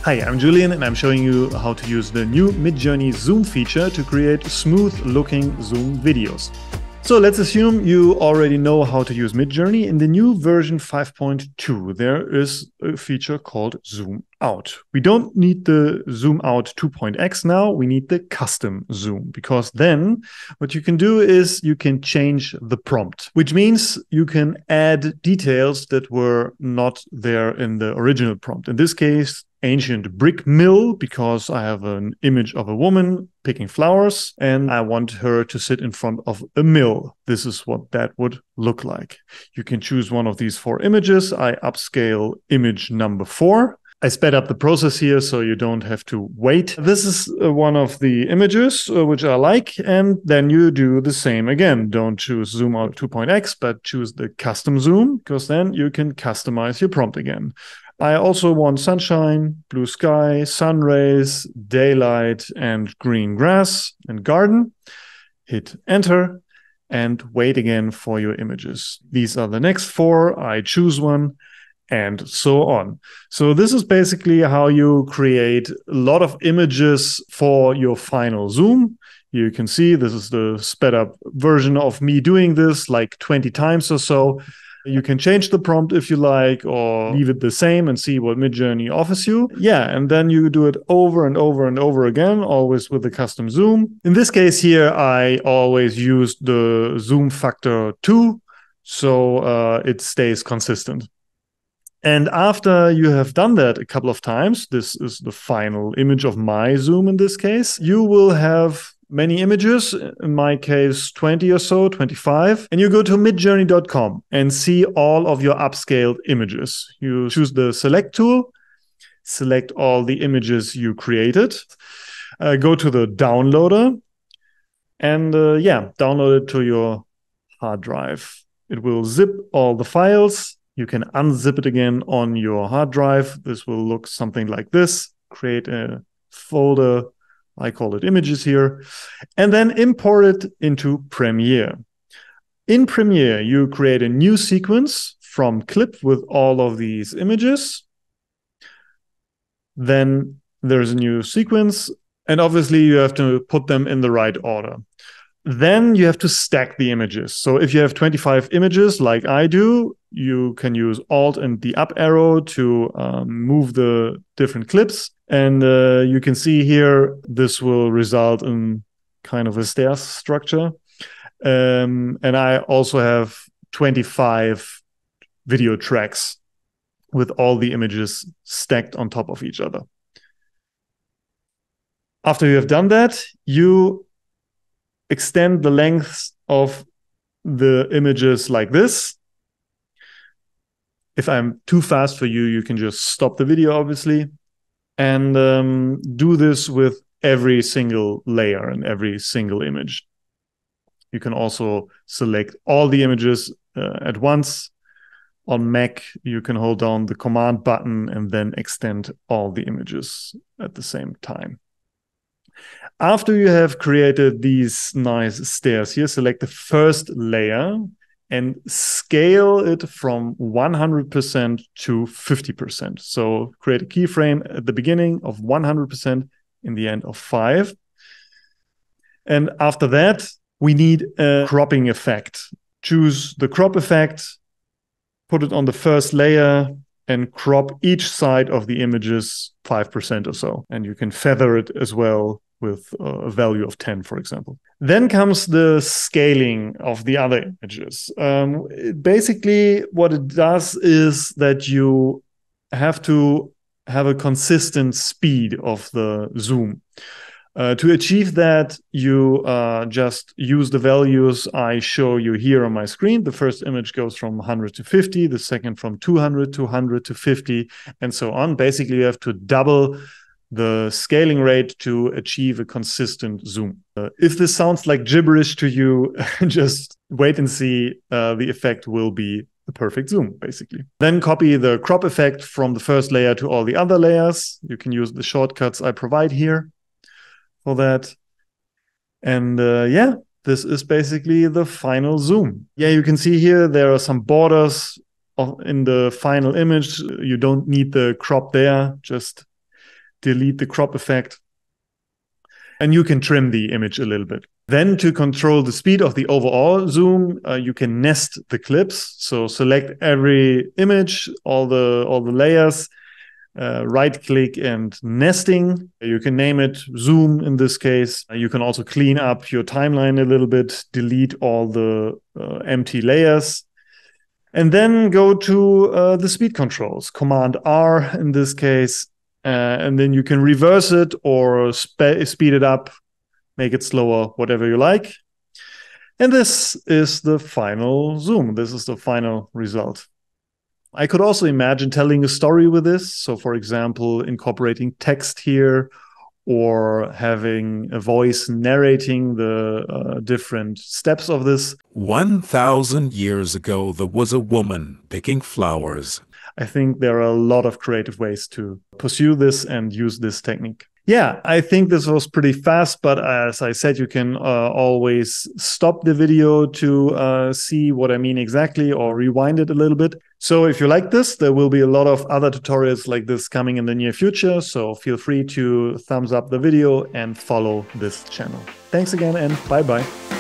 Hi, I'm Julian and I'm showing you how to use the new Midjourney Zoom feature to create smooth-looking Zoom videos. So let's assume you already know how to use Midjourney. In the new version 5.2, there is a feature called Zoom Out. We don't need the Zoom Out 2.x now, we need the custom zoom, because then what you can do is you can change the prompt, which means you can add details that were not there in the original prompt. In this case, ancient brick mill, because I have an image of a woman picking flowers and I want her to sit in front of a mill. This is what that would look like. You can choose one of these 4 images. I upscale image number 4. I sped up the process here so you don't have to wait. This is one of the images which I like, and then you do the same again. Don't choose Zoom Out 2.x, but choose the custom zoom, because then you can customize your prompt again. I also want sunshine, blue sky, sun rays, daylight, and green grass and garden. Hit enter and wait again for your images. These are the next 4. I choose one and so on. So this is basically how you create a lot of images for your final zoom. You can see this is the sped up version of me doing this like 20 times or so. You can change the prompt if you like, or leave it the same and see what Midjourney offers you. Yeah, and then you do it over and over and over again, always with the custom zoom. In this case here, I always use the zoom factor 2, so it stays consistent. And after you have done that a couple of times, this is the final image of my zoom in this case, you will have many images, in my case 20 or so, 25, and you go to midjourney.com and see all of your upscaled images. You choose the select tool, select all the images you created, go to the downloader, and download it to your hard drive. It will zip all the files. You can unzip it again on your hard drive. This will look something like this. Create a folder, I call it images here, and then import it into Premiere. In Premiere, you create a new sequence from clip with all of these images. Then there's a new sequence, and obviously you have to put them in the right order. Then you have to stack the images. So if you have 25 images like I do, you can use Alt and the up arrow to move the different clips. And you can see here, this will result in kind of a stairs structure. And I also have 25 video tracks with all the images stacked on top of each other. After you have done that, you extend the length of the images like this. If I'm too fast for you, you can just stop the video, obviously, and do this with every single layer and every single image. You can also select all the images at once. On Mac, you can hold down the command button and then extend all the images at the same time. After you have created these nice stairs here, select the first layer and scale it from 100% to 50%. So create a keyframe at the beginning of 100%, in the end of 5. And after that, we need a cropping effect. Choose the crop effect, put it on the first layer, and crop each side of the images 5% or so. And you can feather it as well with a value of 10, for example. Then comes the scaling of the other images. Basically, what it does is that you have to have a consistent speed of the zoom. To achieve that, you just use the values I show you here on my screen. The first image goes from 100 to 50, the second from 200 to 100 to 50, and so on. Basically, you have to double the scaling rate to achieve a consistent zoom. If this sounds like gibberish to you, just wait and see. The effect will be the perfect zoom, basically. Then copy the crop effect from the first layer to all the other layers. You can use the shortcuts I provide here for that. And this is basically the final zoom. Yeah, you can see here there are some borders in the final image. You don't need the crop there, just delete the crop effect. And you can trim the image a little bit. Then to control the speed of the overall zoom, you can nest the clips. So select every image, all the layers, right click and nesting. You can name it zoom in this case. You can also clean up your timeline a little bit, delete all the empty layers. And then go to the speed controls, Command R in this case. And then you can reverse it or speed it up, make it slower, whatever you like. And this is the final zoom. This is the final result. I could also imagine telling a story with this. So for example, incorporating text here or having a voice narrating the different steps of this. 1,000 years ago, there was a woman picking flowers. I think there are a lot of creative ways to pursue this and use this technique. Yeah, I think this was pretty fast, but as I said, you can always stop the video to see what I mean exactly or rewind it a little bit. So if you like this, there will be a lot of other tutorials like this coming in the near future. So feel free to thumbs up the video and follow this channel. Thanks again and bye-bye.